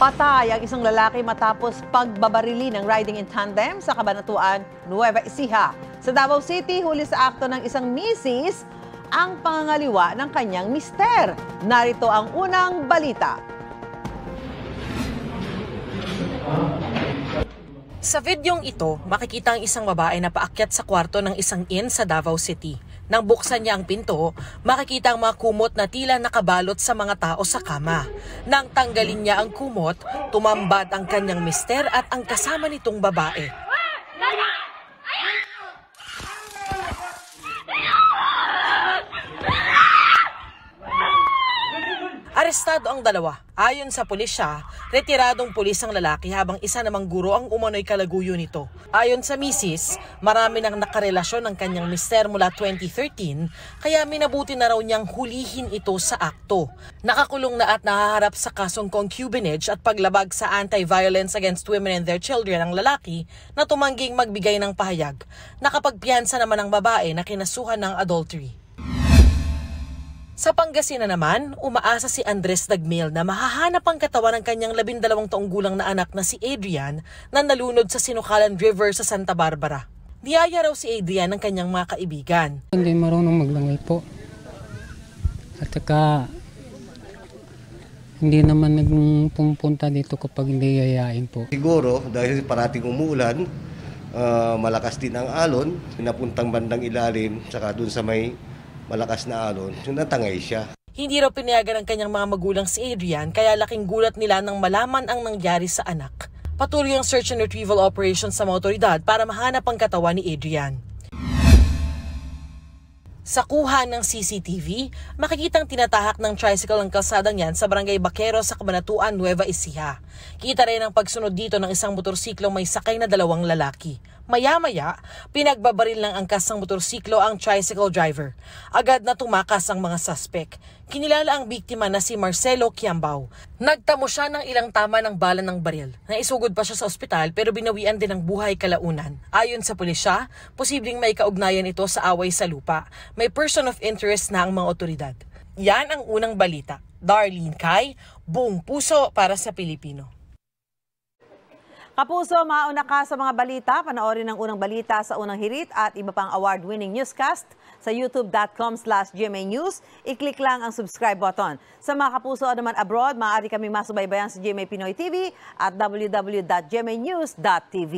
Patay ang isang lalaki matapos pagbabarili ng riding in tandem sa Cabanatuan, Nueva Ecija. Sa Davao City, huli sa akto ng isang misis ang pangangaliwa ng kanyang mister. Narito ang unang balita. Sa videong ito, makikita ang isang babae na paakyat sa kwarto ng isang inn sa Davao City. Nang buksan niya ang pinto, makikita ang mga kumot na tila nakabalot sa mga tao sa kama. Nang tanggalin niya ang kumot, tumambad ang kanyang mister at ang kasama nitong babae. Arestado ang dalawa. Ayon sa pulisya, retiradong pulis ang lalaki habang isa namang guro ang umano'y kalaguyo nito. Ayon sa misis, marami nang nakarelasyon ng kanyang mister mula 2013, kaya minabuti na raw niyang hulihin ito sa akto. Nakakulong na at nahaharap sa kasong concubinage at paglabag sa Anti-Violence Against Women and Their Children ang lalaki na tumangging magbigay ng pahayag. Nakapagpiyansa naman ang babae na kinasuhan ng adultery. Sa Pangasinan naman, umaasa si Andres Dagmil na mahahanap ang katawan ng kanyang 12 taong gulang na anak na si Adrian na nalunod sa Sinukalan River sa Santa Barbara. Niyaya raw si Adrian ng kanyang mga kaibigan. Hindi marunong maglangoy po. At saka hindi naman nagpupunta dito kapag hindi yayain po. Siguro dahil parating umuulan, malakas din ang alon, pinapuntang bandang ilalim, saka dun sa may malakas na alon, natangay siya. Hindi raw pinayagan ng kanyang mga magulang si Adrian kaya laking gulat nila nang malaman ang nangyari sa anak. Patuloy ang search and retrieval operations sa mga otoridad para mahanap ang katawan ni Adrian. Sa kuha ng CCTV, makikitang tinatahak ng tricycle ang kalsadang yan sa Barangay Baquero sa Cabanatuan, Nueva Ecija. Kita rin ang pagsunod dito ng isang motorsiklo may sakay na 2 lalaki. Maya-maya, pinagbabaril ng angkas ng motorsiklo ang tricycle driver. Agad na tumakas ang mga suspek. Kinilala ang biktima na si Marcelo Quiambao. Nagtamo siya ng ilang tama ng bala ng baril. Naisugod pa siya sa ospital pero binawian din ng buhay kalaunan. Ayon sa pulisya, posibleng may kaugnayan ito sa away sa lupa. May person of interest na ang mga otoridad. Yan ang unang balita. Darlene Kai, buong puso para sa Pilipino. Kapuso, mauna ka sa mga balita. Panoorin ang unang balita sa unang hirit at iba pang award-winning newscast sa youtube.com/GMA News. I-click lang ang subscribe button. Sa mga kapuso naman abroad, maaari kami masubaybayan sa GMA Pinoy TV at www.gmanews.tv.